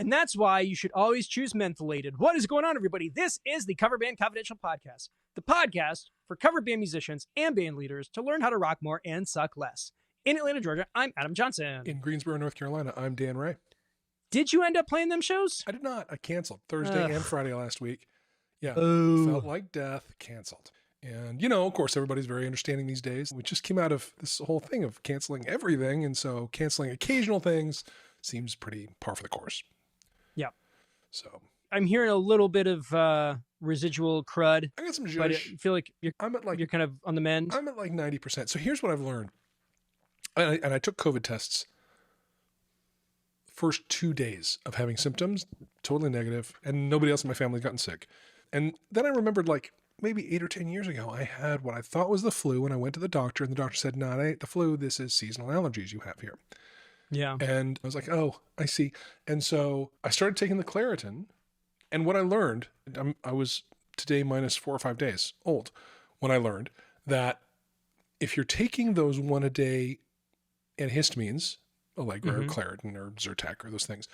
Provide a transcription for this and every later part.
And that's why you should always choose mentholated. What is going on, everybody? This is the Coverbandconfidential podcast, the podcast for cover band musicians and band leaders to learn how to rock more and suck less. In Atlanta, Georgia, I'm Adam Johnson. In Greensboro, North Carolina, I'm Dan Ray. Did you end up playing them shows? I did not. I canceled Thursday and Friday last week. Yeah, Oh. felt like death, canceled. And, you know, of course, everybody's very understanding these days. We just came out of this whole thing of canceling everything. And so canceling occasional things seems pretty par for the course. Yeah. So I'm hearing a little bit of residual crud. I got some But I zhuzh. feel like you're you're kind of on the mend. I'm at like 90%. So here's what I've learned. And I took COVID tests first 2 days of having symptoms, totally negative, and nobody else in my family had gotten sick. And then I remembered like maybe 8 or 10 years ago, I had what I thought was the flu, and I went to the doctor, and the doctor said, no, it ain't the flu. This is seasonal allergies you have here. Yeah. And I was like, oh, I see. And so I started taking the Claritin, and what I learned, I was today minus 4 or 5 days old, when I learned that if you're taking those one a day antihistamines, Allegra or Claritin or Zyrtec or those things,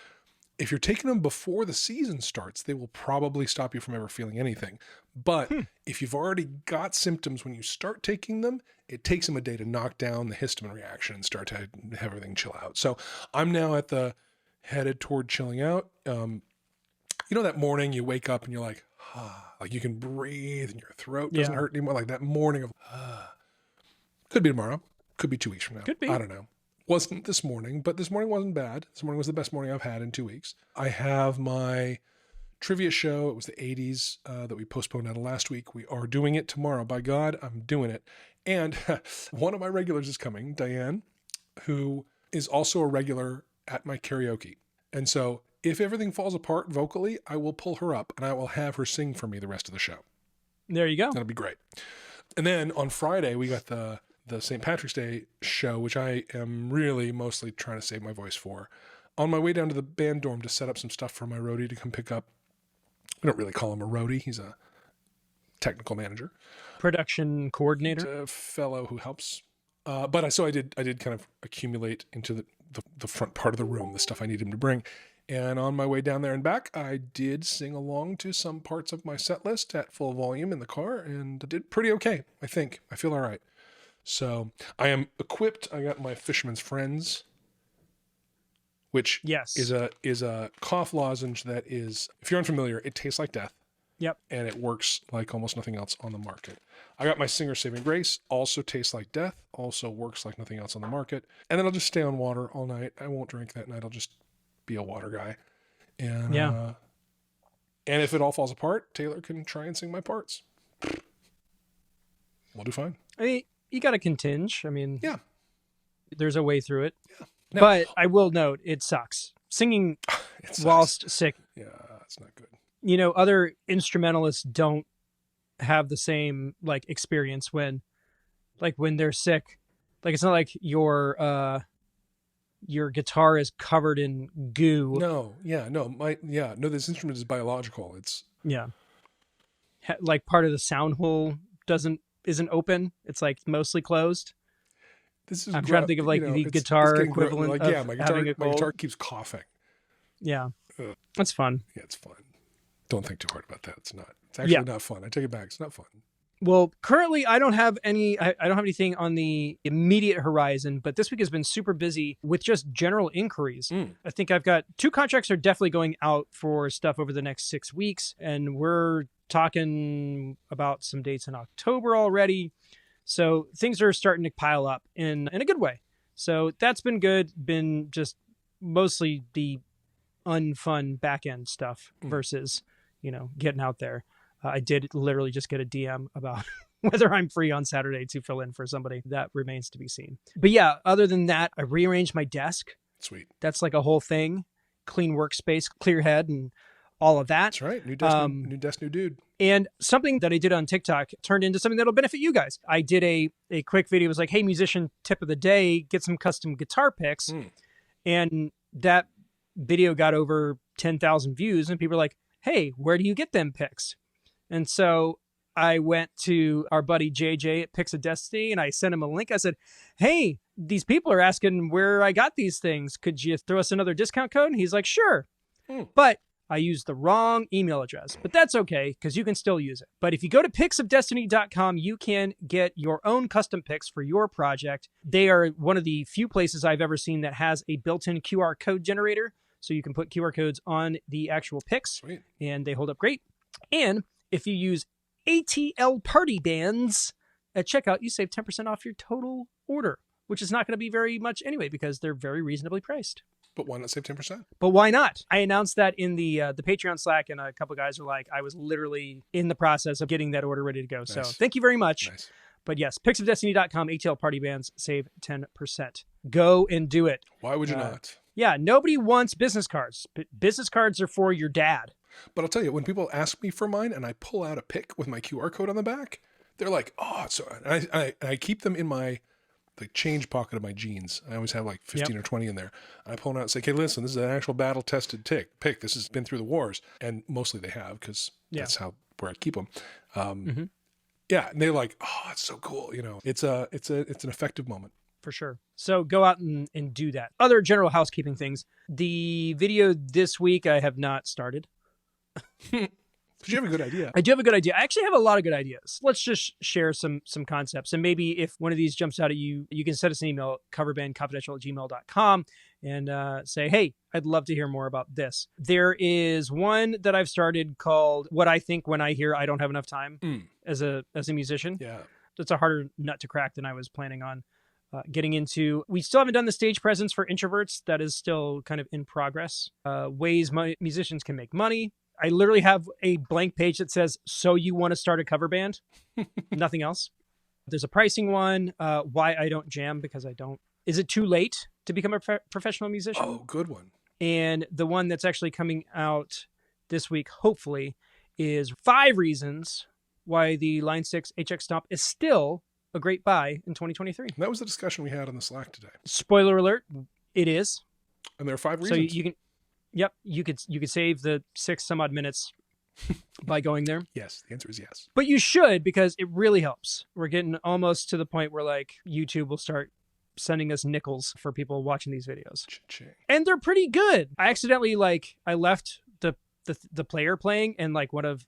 if you're taking them before the season starts, they will probably stop you from ever feeling anything. But if you've already got symptoms when you start taking them, it takes them a day to knock down the histamine reaction and start to have everything chill out. So I'm now headed toward chilling out. You know, that morning you wake up and you're like, like you can breathe and your throat doesn't hurt anymore. Like that morning of, could be tomorrow, could be 2 weeks from now. Could be. I don't know. Wasn't this morning, but this morning wasn't bad. This morning was the best morning I've had in 2 weeks. I have my trivia show. It was the 80s that we postponed out of last week. We are doing it tomorrow. By God, I'm doing it. And one of my regulars is coming, Diane, who is also a regular at my karaoke. And so if everything falls apart vocally, I will pull her up and I will have her sing for me the rest of the show. There you go. That'll be great. And then on Friday, we got the St. Patrick's Day show, which I am really mostly trying to save my voice for. On my way down to the band dorm to set up some stuff for my roadie to come pick up. We don't really call him a roadie. He's a technical manager. Production coordinator. A fellow who helps. But I did kind of accumulate into the front part of the room, the stuff I need him to bring. And on my way down there and back, I did sing along to some parts of my set list at full volume in the car and did pretty okay, I think. I feel all right. So I am equipped. I got my Fisherman's Friends, which is a cough lozenge that is, if you're unfamiliar, it tastes like death. Yep. And it works like almost nothing else on the market. I got my Singer Saving Grace, also tastes like death, also works like nothing else on the market. And then I'll just stay on water all night. I won't drink that night. I'll just be a water guy. And and if it all falls apart, Taylor can try and sing my parts. We'll do fine. I mean, you got to continge. I mean, there's a way through it. Yeah. No. But I will note, it sucks. Singing whilst sick. Yeah, it's not good. You know, other instrumentalists don't have the same like experience when they're sick. Like it's not like your guitar is covered in goo. No, this instrument is biological. It's like part of the sound hole isn't open. It's like mostly closed. I'm trying to think of like the guitar equivalent. My guitar keeps coughing. Yeah. That's fun. Yeah, it's fun. Don't think too hard about that. It's not. It's actually not fun. I take it back. It's not fun. Well, currently I don't have anything on the immediate horizon, but this week has been super busy with just general inquiries. I think I've got 2 contracts are definitely going out for stuff over the next 6 weeks, and we're talking about some dates in October already. So things are starting to pile up in a good way. So that's been good. Been just mostly the unfun back end stuff versus, getting out there. I did literally just get a DM about whether I'm free on Saturday to fill in for somebody. That remains to be seen. But yeah, other than that, I rearranged my desk. Sweet. That's like a whole thing. Clean workspace, clear head, and all of that. That's right. New desk, new dude. And something that I did on TikTok turned into something that'll benefit you guys. I did a quick video. It was like, hey, musician tip of the day, get some custom guitar picks. And that video got over 10,000 views. And people were like, hey, where do you get them picks? And so I went to our buddy JJ at Picks of Destiny and I sent him a link. I said, hey, these people are asking where I got these things. Could you throw us another discount code? And he's like, sure. But I used the wrong email address, but that's okay because you can still use it. But if you go to picsofdestiny.com, you can get your own custom pics for your project. They are one of the few places I've ever seen that has a built-in QR code generator. So you can put QR codes on the actual pics. Sweet. And they hold up great. And if you use ATL party bands at checkout, you save 10% off your total order, which is not going to be very much anyway because they're very reasonably priced. But why not save 10%? But why not? I announced that in the Patreon Slack, and a couple of guys were like, I was literally in the process of getting that order ready to go. Nice. So thank you very much. Nice. But yes, picsofdestiny.com, ATL party bands, save 10%. Go and do it. Why would you not? Yeah, nobody wants business cards. Business cards are for your dad. But I'll tell you, when people ask me for mine and I pull out a pic with my QR code on the back, they're like, oh, so I keep them in the change pocket of my jeans. I always have like 15 or 20 in there. And I pull them out and say, okay, listen, this is an actual battle-tested pick. This has been through the wars. And mostly they have because that's where I keep them. Yeah, and they're like, oh, it's so cool. You know, it's an effective moment. For sure. So go out and do that. Other general housekeeping things. The video this week I have not started. But you have a good idea. I do have a good idea. I actually have a lot of good ideas. Let's just share some concepts. And maybe if one of these jumps out at you, you can send us an email, coverbandconfidential@gmail.com, and say, hey, I'd love to hear more about this. There is one that I've started called What I Think When I Hear I Don't Have Enough Time as a musician. Yeah. It's a harder nut to crack than I was planning on getting into. We still haven't done the stage presence for introverts. That is still kind of in progress. Ways musicians can make money. I literally have a blank page that says, so you want to start a cover band? Nothing else. There's a pricing one. Why I don't jam, because I don't. Is it too late to become a professional musician? Oh, good one. And the one that's actually coming out this week, hopefully, is 5 reasons why the Line 6 HX Stomp is still a great buy in 2023. That was the discussion we had on the Slack today. Spoiler alert, it is. And there are 5 reasons. So you can... Yep, you could save the 6 some odd minutes by going there. Yes, the answer is yes. But you should, because it really helps. We're getting almost to the point where like YouTube will start sending us nickels for people watching these videos. Cha-ching. And they're pretty good. I accidentally I left the player playing and like one of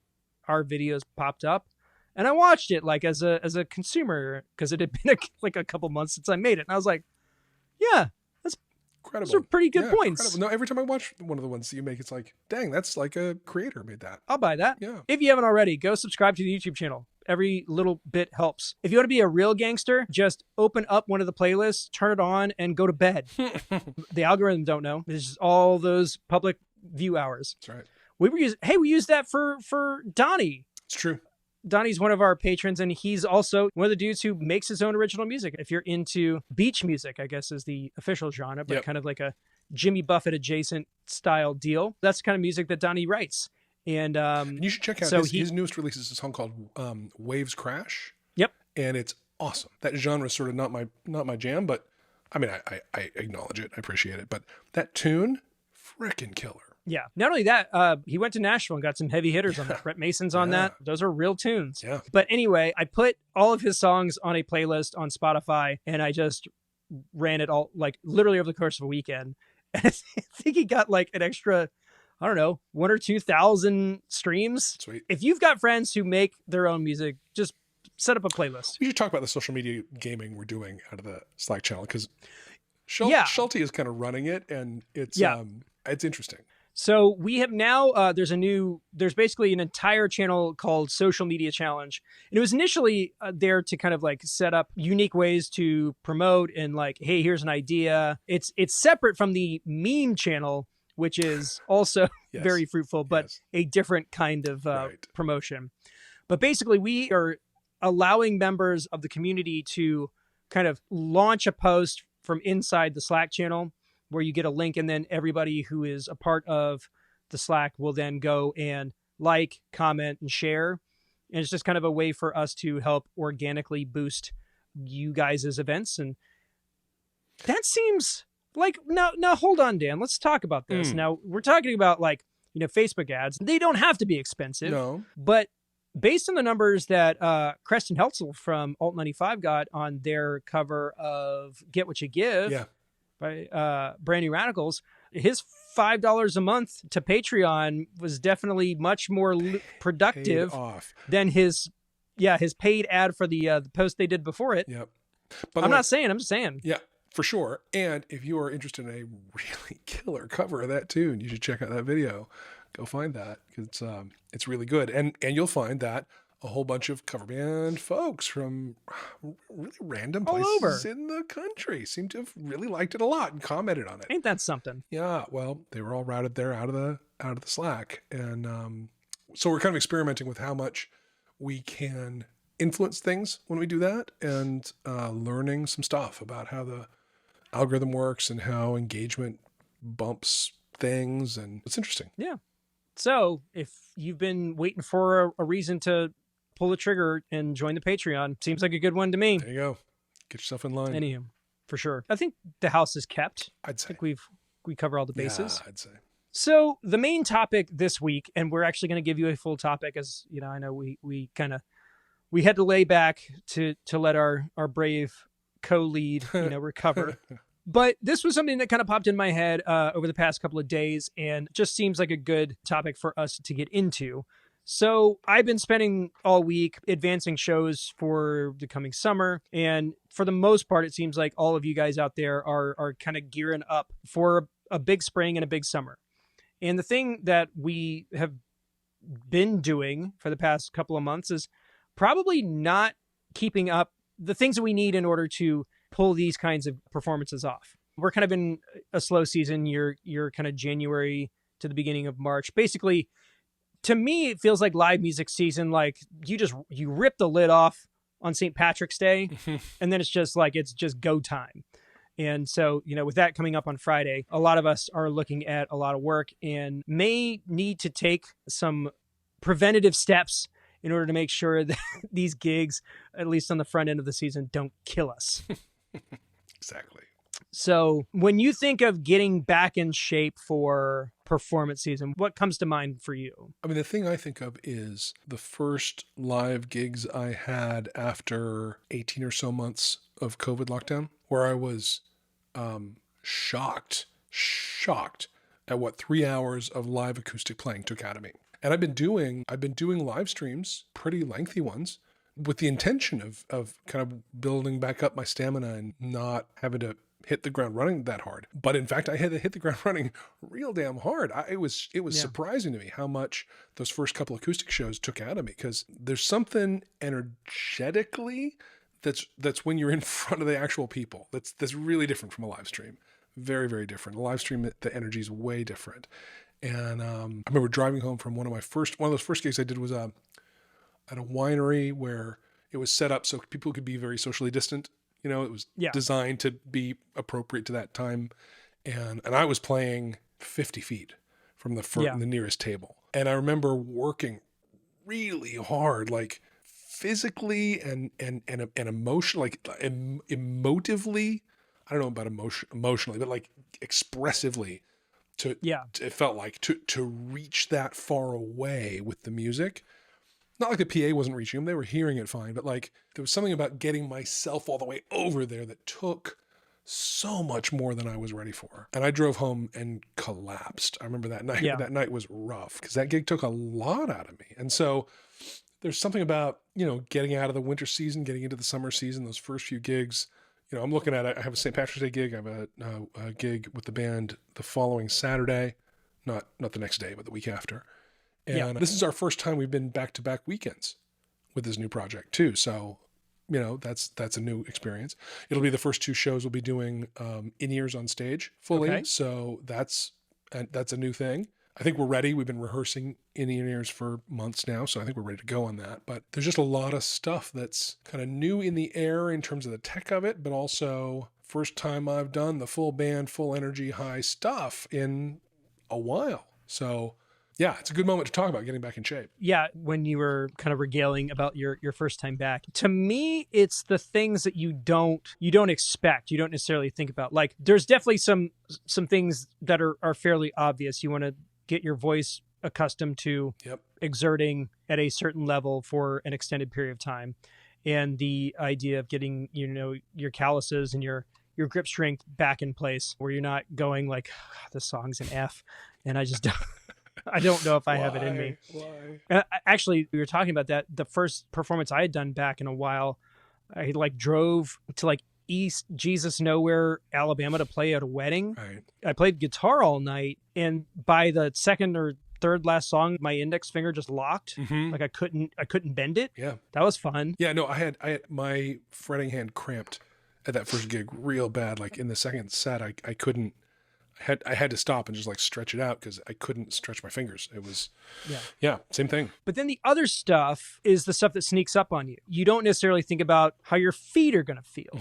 our videos popped up and I watched it like as a consumer because it had been a couple months since I made it. And I was like, yeah. Incredible. Those are pretty good points. Incredible. No, every time I watch one of the ones that you make, it's like, dang, that's like a creator made that. I'll buy that. Yeah. If you haven't already, go subscribe to the YouTube channel. Every little bit helps. If you want to be a real gangster, just open up one of the playlists, turn it on, and go to bed. The algorithm don't know. It's just all those public view hours. That's right. We used that for Donnie. It's true. Donnie's one of our patrons, and he's also one of the dudes who makes his own original music. If you're into beach music, I guess is the official genre, but kind of like a Jimmy Buffett adjacent style deal. That's the kind of music that Donnie writes. And you should check out his newest release is a song called Waves Crash. Yep. And it's awesome. That genre is sort of not my jam, but I mean, I acknowledge it. I appreciate it. But that tune, frickin' killer. Yeah. Not only that, he went to Nashville and got some heavy hitters on that. Brett Mason's on that. Those are real tunes. Yeah. But anyway, I put all of his songs on a playlist on Spotify and I just ran it all like literally over the course of a weekend. And I think he got like an extra, I don't know, 1,000 or 2,000 streams. Sweet. If you've got friends who make their own music, just set up a playlist. We should talk about the social media gaming we're doing out of the Slack channel because Schulte is kind of running it and it's interesting. So we have now, there's basically an entire channel called Social Media Challenge. And it was initially there to kind of like set up unique ways to promote and like, hey, here's an idea. It's separate from the meme channel, which is also very fruitful, but a different kind of promotion. But basically we are allowing members of the community to kind of launch a post from inside the Slack channel where you get a link and then everybody who is a part of the Slack will then go and like, comment, and share. And it's just kind of a way for us to help organically boost you guys' events. And that seems like, now hold on, Dan, let's talk about this. Now we're talking about like, Facebook ads. They don't have to be expensive. No. But based on the numbers that Creston Heltzel from Alt95 got on their cover of Get What You Give, by Brand New Radicals, his $5 a month to Patreon was definitely much more productive than his paid ad for the post they did before it. Yep. I'm not saying, I'm just saying. Yeah, for sure. And if you are interested in a really killer cover of that tune, you should check out that video. Go find that, because it's really good. And you'll find that a whole bunch of cover band folks from really random places in the country seem to have really liked it a lot and commented on it. Ain't that something? Yeah, well, they were all routed there out of the Slack. And so we're kind of experimenting with how much we can influence things when we do that, and learning some stuff about how the algorithm works and how engagement bumps things, and it's interesting. Yeah. So if you've been waiting for a reason to pull the trigger and join the Patreon, seems like a good one to me. There you go. Get yourself in line. Anywho, for sure. I think the house is kept. I'd say. I think we cover all the bases. Yeah, I'd say. So the main topic this week, and we're actually going to give you a full topic, as you know, I know we had to lay back to let our brave co-lead, recover. But this was something that kind of popped in my head over the past couple of days, and just seems like a good topic for us to get into. So I've been spending all week advancing shows for the coming summer. And for the most part, it seems like all of you guys out there are kind of gearing up for a big spring and a big summer. And the thing that we have been doing for the past couple of months is probably not keeping up the things that we need in order to pull these kinds of performances off. We're kind of in a slow season. You're kind of January to the beginning of March. Basically, to me, it feels like live music season. Like you rip the lid off on St. Patrick's Day, and then it's just go time. And so, with that coming up on Friday, a lot of us are looking at a lot of work and may need to take some preventative steps in order to make sure that these gigs, at least on the front end of the season, don't kill us. Exactly. So when you think of getting back in shape for performance season, what comes to mind for you? I mean, the thing I think of is the first live gigs I had after 18 or so months of COVID lockdown, where I was shocked at what 3 hours of live acoustic playing took out of me. And I've been doing live streams, pretty lengthy ones, with the intention of kind of building back up my stamina and not having to hit the ground running that hard. But in fact, I had to hit the ground running real damn hard. It was surprising to me how much those first couple acoustic shows took out of me, because there's something energetically that's when you're in front of the actual people. That's really different from a live stream. Very, very different. A live stream, the energy is way different. And I remember driving home from one of those first gigs I did was at a winery where it was set up so people could be very socially distant. It was designed to be appropriate to that time. And I was playing 50 feet from the nearest table. And I remember working really hard, like physically and emotionally, like emotively. I don't know about emotionally, but like expressively it felt like to reach that far away with the music. Not like the PA wasn't reaching them, they were hearing it fine, but like there was something about getting myself all the way over there that took so much more than I was ready for. And I drove home and collapsed. I remember that night. That night was rough because that gig took a lot out of me. And so there's something about, getting out of the winter season, getting into the summer season, those first few gigs. I'm looking at it. I have a St. Patrick's Day gig. I have a gig with the band the following Saturday, not the next day, but the week after. And this is our first time we've been back-to-back weekends with this new project too. So, that's a new experience. It'll be the first two shows we'll be doing in-ears on stage fully. Okay. So that's a new thing. I think we're ready. We've been rehearsing in-ears for months now, so I think we're ready to go on that. But there's just a lot of stuff that's kind of new in the air in terms of the tech of it, but also first time I've done the full band, full energy, high stuff in a while. So yeah, it's a good moment to talk about getting back in shape. Yeah, when you were kind of regaling about your first time back. To me, it's the things that you don't expect, you don't necessarily think about. Like there's definitely some things that are fairly obvious. You want to get your voice accustomed to exerting at a certain level for an extended period of time. And the idea of getting, your calluses and your your grip strength back in place where you're not going like, the song's an F and I just don't, I don't know if I have it in me. Why? Actually, we were talking about that. The first performance I had done back in a while, I like drove to like East Jesus Nowhere, Alabama to play at a wedding. Right. I played guitar all night, and by the second or third last song, my index finger just locked. Mm-hmm. Like I couldn't bend it. Yeah. That was fun. Yeah, no, I had my fretting hand cramped at that first gig real bad. Like in the second set, I couldn't. I had to stop and just like stretch it out because I couldn't stretch my fingers. It was, yeah, same thing. But then the other stuff is the stuff that sneaks up on you. You don't necessarily think about how your feet are going to feel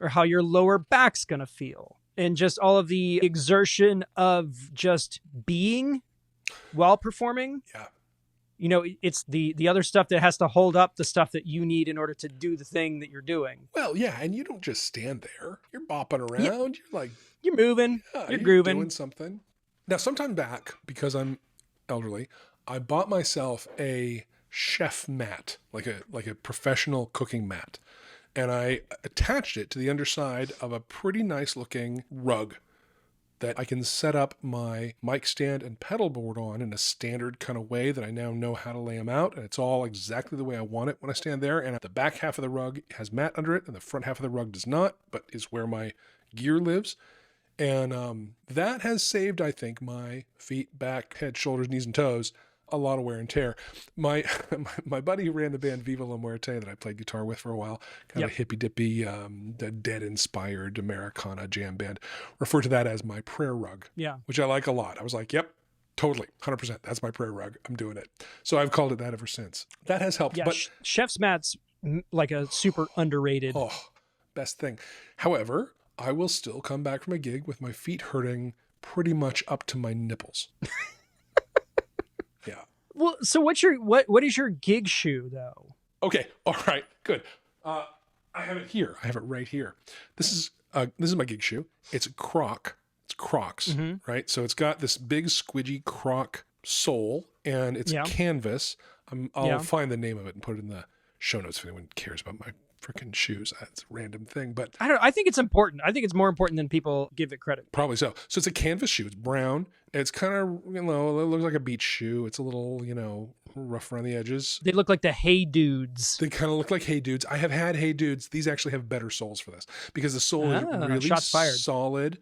or how your lower back's going to feel. And just all of the exertion of just being while performing. Yeah. You know, it's the other stuff that has to hold up the stuff that you need in order to do the thing that you're doing. Well, yeah, and you don't just stand there. You're bopping around. Yeah. You're like... You're moving. Yeah, you're grooving. Doing something. Now, sometime back, because I'm elderly, I bought myself a chef mat, like a professional cooking mat. And I attached it to the underside of a pretty nice looking rug that I can set up my mic stand and pedal board on in a standard kind of way that I now know how to lay them out. And it's all exactly the way I want it when I stand there. And the back half of the rug has mat under it and the front half of the rug does not, but is where my gear lives. And that has saved, I think, my feet, back, head, shoulders, knees, and toes, a lot of wear and tear. My buddy who ran the band Viva La Muerte that I played guitar with for a while, kind of a hippy-dippy, Dead-inspired Americana jam band, referred to that as my prayer rug, which I like a lot. I was like, yep, totally, 100%. That's my prayer rug. I'm doing it. So I've called it that ever since. That has helped. Yeah, but chef's mat's like a super underrated. Oh, best thing. However, I will still come back from a gig with my feet hurting pretty much up to my nipples. Yeah. Well, so what is your gig shoe though? Okay. All right. Good. I have it here. I have it right here. This is my gig shoe. It's a Croc. It's Crocs, right? So it's got this big squidgy Croc sole and it's canvas. I'll find the name of it and put it in the show notes if anyone cares about my freaking shoes. That's a random thing, but I don't know. I think it's important. I think it's more important than people give it credit. Probably so. So it's a canvas shoe. It's brown. It's kind of, it looks like a beach shoe. It's a little, rough around the edges. They look like the Hey Dudes. They kind of look like Hey Dudes. I have had Hey Dudes. These actually have better soles for this because the sole is really solid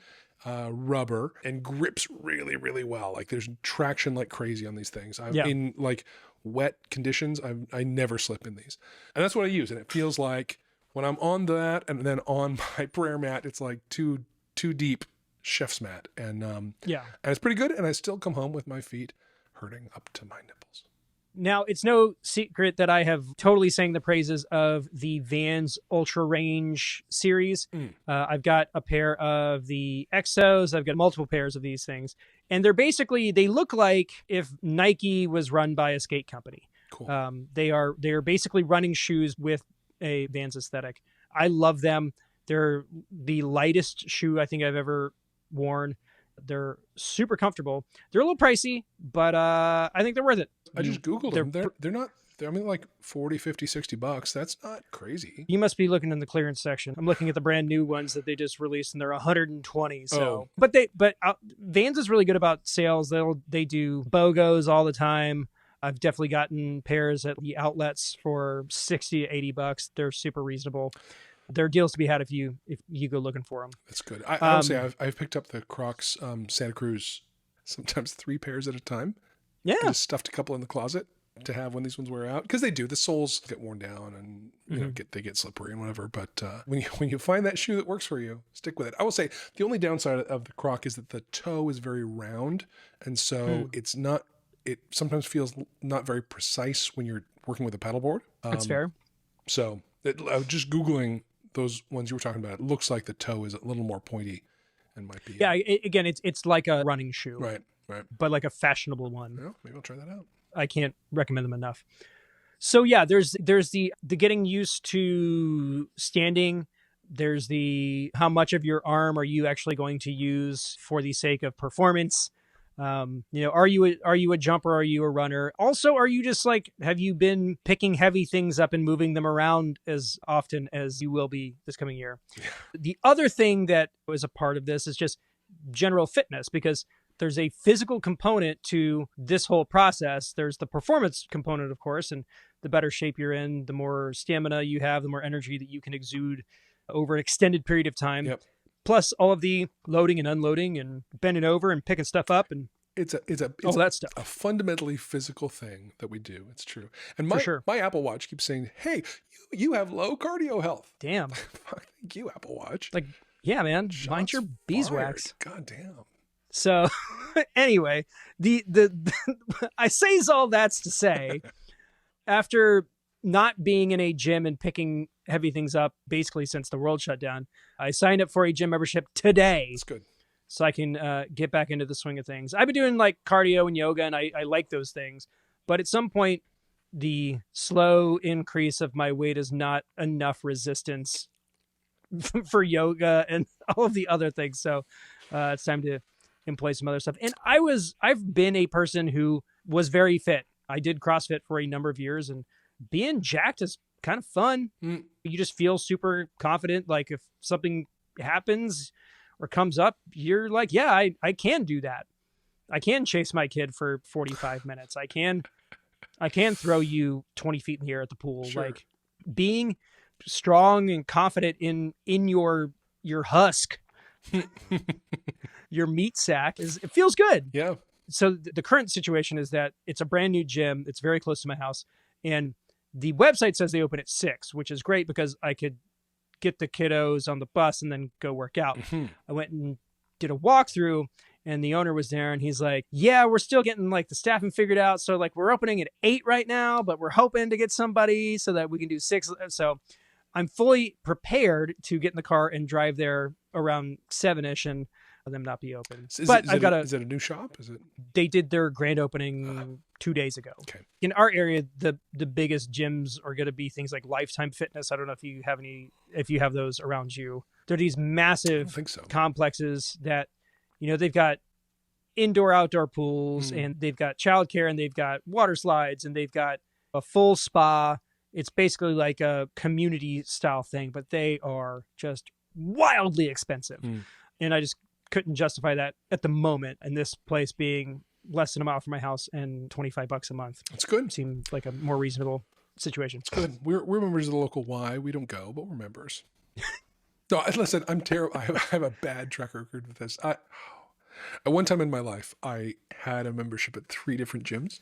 rubber and grips really, really well. Like there's traction like crazy on these things. In like wet conditions, I never slip in these. And that's what I use. And it feels like when I'm on that and then on my prayer mat, it's like too deep chef's mat. And it's pretty good. And I still come home with my feet hurting up to my nipples. Now, it's no secret that I have totally sang the praises of the Vans Ultra Range series. I've got a pair of the Exos. I've got multiple pairs of these things. And they look like if Nike was run by a skate company. Cool. They are basically running shoes with a Vans aesthetic. I love them. They're the lightest shoe I think I've ever worn. They're super comfortable. They're a little pricey, but I think they're worth it. I just Googled them. They're not, like 40, 50, 60 bucks. That's not crazy. You must be looking in the clearance section. I'm looking at the brand new ones that they just released and they're 120. So, but Vans is really good about sales. They do BOGOs all the time. I've definitely gotten pairs at the outlets for 60 to 80 bucks. They're super reasonable. There are deals to be had if you go looking for them. That's good. I would say I've picked up the Crocs Santa Cruz, sometimes 3 pairs at a time. Yeah. I just stuffed a couple in the closet to have when these ones wear out because they do. The soles get worn down and they get slippery and whatever. But when you find that shoe that works for you, stick with it. I will say the only downside of the Croc is that the toe is very round, and so it's not. It sometimes feels not very precise when you're working with a pedal board. That's fair. So I was just Googling those ones you were talking about. It looks like the toe is a little more pointy and might be. Yeah, again, it's like a running shoe. Right. But like a fashionable one. Well, maybe I'll try that out. I can't recommend them enough. So yeah, there's the getting used to standing. There's the how much of your arm are you actually going to use for the sake of performance. Are you a jumper? Are you a runner? Also, are you just like, have you been picking heavy things up and moving them around as often as you will be this coming year? Yeah. The other thing that was a part of this is just general fitness, because there's a physical component to this whole process. There's the performance component, of course, and the better shape you're in, the more stamina you have, the more energy that you can exude over an extended period of time. Yep. Plus all of the loading and unloading and bending over and picking stuff up and it's all that stuff. A fundamentally physical thing that we do. It's true. And my Apple Watch keeps saying, "Hey, you have low cardio health." Damn. Thank you, Apple Watch. Like, yeah, man, mind your beeswax. God damn. So anyway, the I say all that's to say, after not being in a gym and picking heavy things up basically since the world shut down, I signed up for a gym membership today. That's good. So I can get back into the swing of things. I've been doing like cardio and yoga, and I like those things. But at some point, the slow increase of my weight is not enough resistance for yoga and all of the other things. So it's time to employ some other stuff. And I've been a person who was very fit. I did CrossFit for a number of years, and being jacked is kind of fun. You just feel super confident. Like if something happens or comes up, you're like, yeah, I can do that. I can chase my kid for 45 minutes. I can throw you 20 feet in the air at the pool. Sure. Like being strong and confident in your husk, your meat sack it feels good. Yeah. So the current situation is that it's a brand new gym. It's very close to my house, and the website says they open at 6, which is great because I could get the kiddos on the bus and then go work out. I went and did a walkthrough, and the owner was there, and he's like, yeah, we're still getting like the staffing figured out. So like we're opening at 8 right now, but we're hoping to get somebody so that we can do 6. So I'm fully prepared to get in the car and drive there around 7-ish and them not be open. Is it a new shop? They did their grand opening 2 days ago. Okay. In our area, the biggest gyms are going to be things like Lifetime Fitness. I don't know if you have those around you. They're these massive complexes that, they've got indoor outdoor pools and they've got childcare and they've got water slides and they've got a full spa. It's basically like a community style thing, but they are just wildly expensive. And I just couldn't justify that at the moment. And this place being less than a mile from my house and $25 a month. That's good. Seemed like a more reasonable situation. It's good. We're members of the local Y. We don't go, but we're members. No, listen, I'm terrible. I have a bad track record with this. At one time in my life, I had a membership at 3 different gyms.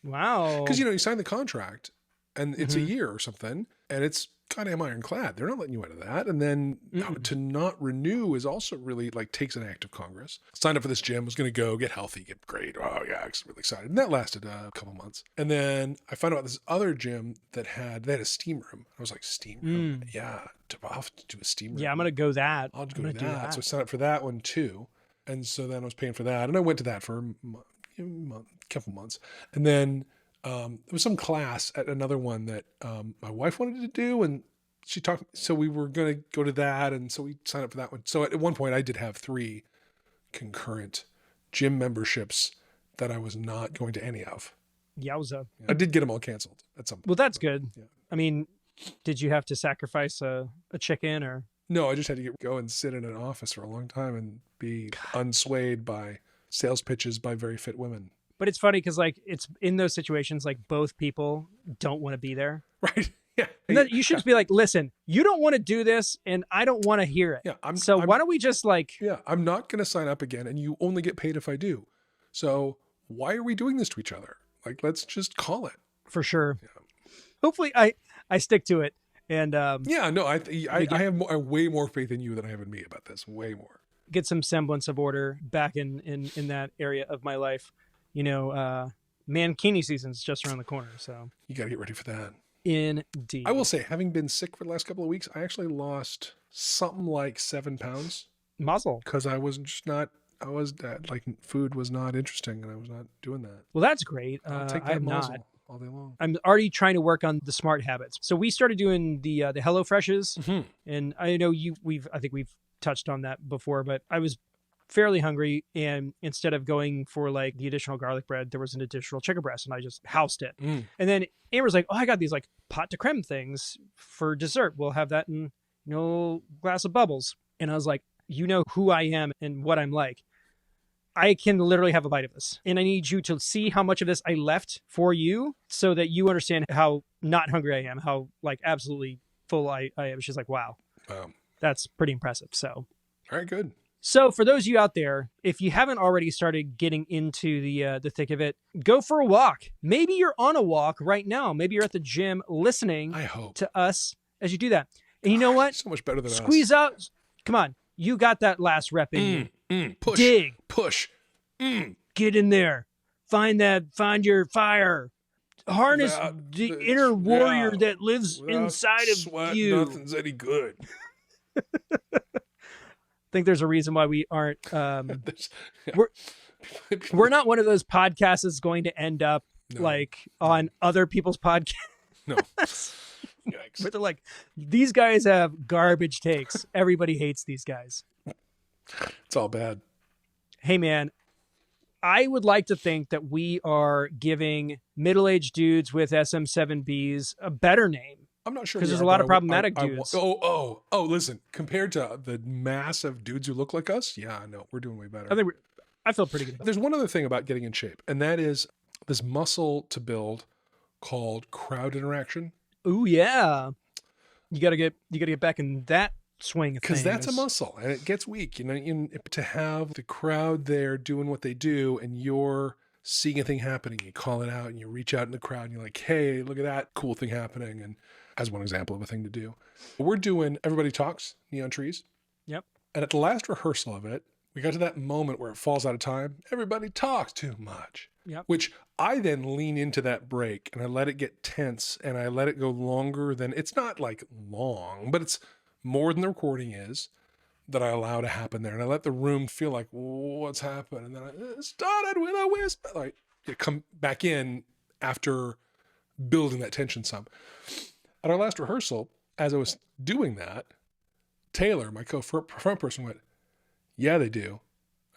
Wow. Because, you sign the contract and it's a year or something, and it's goddamn ironclad. They're not letting you out of that. And then to not renew is also really takes an act of Congress. Signed up for this gym, was going to go get healthy, get great. Oh yeah, I was really excited. And that lasted a couple months. And then I found out this other gym that they had a steam room. I was like, steam room? Yeah, I'll have to do a steam room. Yeah, I'm going to go that. I'll go to that. So I signed up for that one too. And so then I was paying for that. And I went to that for a couple months. And then there was some class at another one that my wife wanted to do, and she talked, so we were going to go to that, and so we signed up for that one. So at one point I did have 3 concurrent gym memberships that I was not going to any of. Yowza. Yeah. I did get them all canceled at some point. Well, that's good. Yeah. I mean, did you have to sacrifice a chicken or? No, I just had to go and sit in an office for a long time and be unswayed by sales pitches by very fit women. But it's funny because it's in those situations, both people don't want to be there. Right. Yeah. And you should just be like, listen, you don't want to do this and I don't want to hear it. Yeah. Why don't we just Yeah, I'm not going to sign up again, and you only get paid if I do. So why are we doing this to each other? Let's just call it. For sure. Yeah. Hopefully I stick to it. And yeah, no, I have way more faith in you than I have in me about this. Way more. Get some semblance of order back in that area of my life. Mankini season's just around the corner. So you got to get ready for that. Indeed. I will say, having been sick for the last couple of weeks, I actually lost something like 7 pounds. Muzzle. Because I was just not, food was not interesting, and I was not doing that. Well, that's great. I'll take that muzzle all day long. I'm already trying to work on the smart habits. So we started doing the HelloFreshes, and I know I think we've touched on that before, but I was fairly hungry, and instead of going for like the additional garlic bread, there was an additional chicken breast, and I just housed it. And then Amber's like, oh, I got these like pot de creme things for dessert. We'll have that in, glass of bubbles. And I was like, you know who I am and what I'm like. I can literally have a bite of this. And I need you to see how much of this I left for you so that you understand how not hungry I am, how like absolutely full I am. She's like, wow, that's pretty impressive. So, all right, good. So for those of you out there, if you haven't already started getting into the thick of it, go for a walk. Maybe you're on a walk right now. Maybe you're at the gym listening to us as you do that. And you know what? So much better than Squeeze us. out. Come on. You got that last rep in you. Push. Dig. Push. Get in there. Find your fire. Harness the inner warrior that lives inside of you. Nothing's any good. I think there's a reason why we aren't. We're not one of those podcasts that's going to end up on other people's podcasts. No. Yikes. But they're like, these guys have garbage takes. Everybody hates these guys. It's all bad. Hey, man, I would like to think that we are giving middle-aged dudes with SM7Bs a better name. I'm not sure. Because there's a lot of problematic dudes. Listen, compared to the mass of dudes who look like us, yeah, no, we're doing way better. I feel pretty good. There's one other thing about getting in shape, and that is this muscle to build called crowd interaction. Ooh, yeah. You gotta get back in that swing of things. Because that's a muscle, and it gets weak. To have the crowd there doing what they do, and you're seeing a thing happening, you call it out, and you reach out in the crowd, and you're like, hey, look at that cool thing happening. And as one example of a thing to do, we're doing Everybody Talks, Neon Trees. Yep. And at the last rehearsal of it, we got to that moment where it falls out of time. Everybody talks too much. Yep. Which I then lean into that break, and I let it get tense, and I let it go longer than, it's not like long, but it's more than the recording is, that I allow to happen there. And I let the room feel like, what's happened? And then I started with a whisper. Like, you come back in after building that tension some. At our last rehearsal, as I was doing that, Taylor, my front person, went, yeah, they do.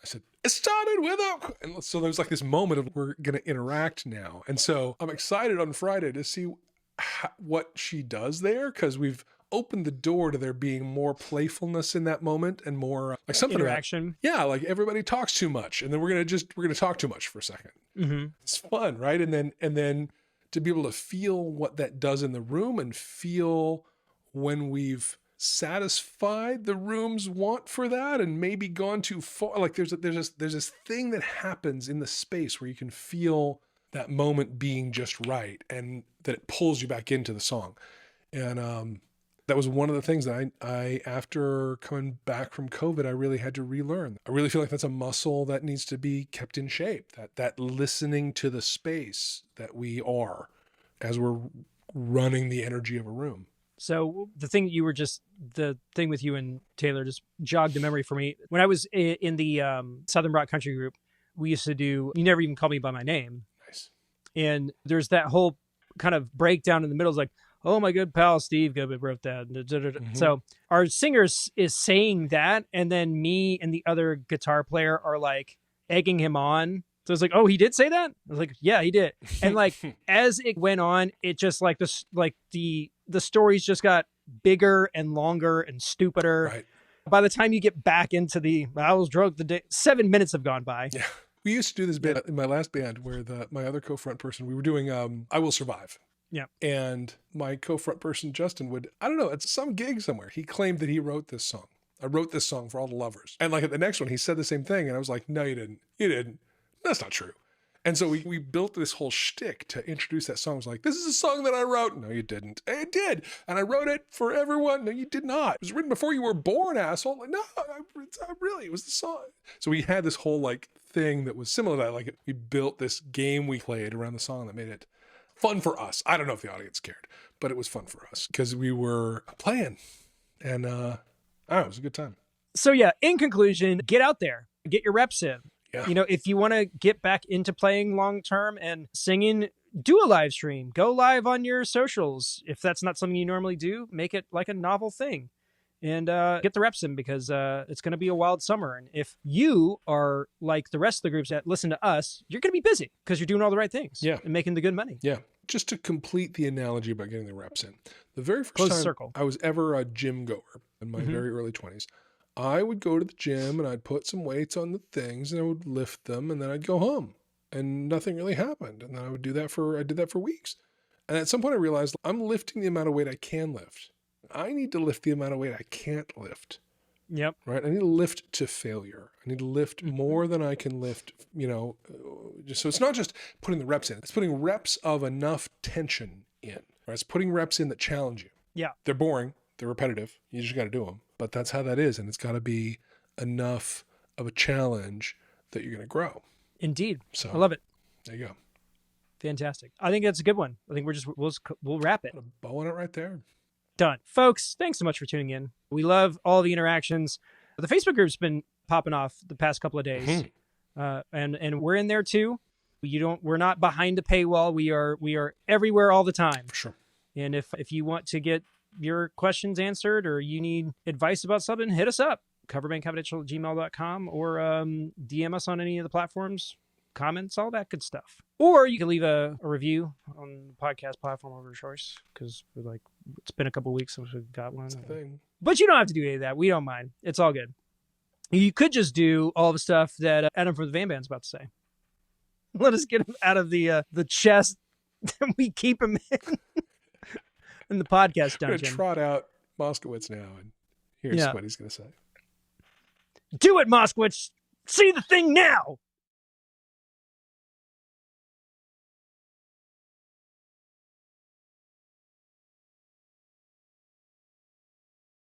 I said, it started with a... And so there was like this moment of, we're going to interact now. And so I'm excited on Friday to see what she does there, because we've opened the door to there being more playfulness in that moment and more like something interaction. Like everybody talks too much, and then we're gonna talk too much for a second. Mm-hmm. It's fun, right? And then to be able to feel what that does in the room, and feel when we've satisfied the room's want for that, and maybe gone too far. Like there's this thing that happens in the space where you can feel that moment being just right, and that it pulls you back into the song. And that was one of the things that I after coming back from COVID, I really had to relearn. I really feel like that's a muscle that needs to be kept in shape, that listening to the space that we are as we're running the energy of a room. So the thing with you and Taylor just jogged the memory for me. When I was in the Southern Rock Country group, we used to do, you never even called me by my name. Nice. And there's that whole kind of breakdown in the middle. It's like, oh, my good pal Steve wrote that. Mm-hmm. So our singer is saying that, and then me and the other guitar player are like egging him on. So it's like, oh, he did say that? I was like, yeah, he did. And like as it went on, it just like this, like the stories just got bigger and longer and stupider. Right. By the time you get back into I was drunk the day, 7 minutes have gone by. Yeah. We used to do this band in my last band where my other co-front person, we were doing I Will Survive. Yeah. And my co-front person, Justin, would, I don't know, at some gig somewhere, he claimed that he wrote this song. I wrote this song for all the lovers. And like at the next one, he said the same thing. And I was like, no, you didn't. You didn't. That's not true. And so we built this whole shtick to introduce that song. It was like, this is a song that I wrote. No, you didn't. I did. And I wrote it for everyone. No, you did not. It was written before you were born, asshole. Like, no, it was the song. So we had this whole like thing that was similar to that. Like we built this game we played around the song that made it fun for us. I don't know if the audience cared, but it was fun for us because we were playing, and it was a good time. So yeah, in conclusion, get out there, get your reps in. Yeah. If you want to get back into playing long term and singing, do a live stream, go live on your socials. If that's not something you normally do, make it like a novel thing. and get the reps in, because it's going to be a wild summer. And if you are like the rest of the groups that listen to us, you're going to be busy because you're doing all the right things and making the good money. Yeah. Just to complete the analogy about getting the reps in, the very first Close time circle. I was ever a gym goer in my very early 20s, I would go to the gym and I'd put some weights on the things and I would lift them and then I'd go home and nothing really happened. And then I did that for weeks. And at some point I realized I'm lifting the amount of weight I can lift. I need to lift the amount of weight I can't lift. Yep. Right. I need to lift to failure. I need to lift more than I can lift, so it's not just putting the reps in, it's putting reps of enough tension in, right? It's putting reps in that challenge you. Yeah. They're boring. They're repetitive. You just got to do them, but that's how that is. And it's got to be enough of a challenge that you're going to grow. Indeed. So I love it. There you go. Fantastic. I think that's a good one. I think we'll wrap it. Put a bow on it right there. Done. Folks, thanks so much for tuning in. We love all the interactions. The Facebook group's been popping off the past couple of days. And we're in there too. We're not behind a paywall. We are everywhere all the time. For sure. And if you want to get your questions answered or you need advice about something, hit us up. Coverbandconfidential@gmail.com, or DM us on any of the platforms, comments, all that good stuff. Or you can leave a review on the podcast platform of your choice, because it's been a couple weeks since we've got one. That's the thing. But you don't have to do any of that. We don't mind. It's all good. You could just do all the stuff that Adam from the Van Band's about to say. Let us get him out of the chest that we keep him in the podcast dungeon. I'm going to trot out Moskowitz now, and here's what he's going to say. Do it, Moskowitz. See the thing now.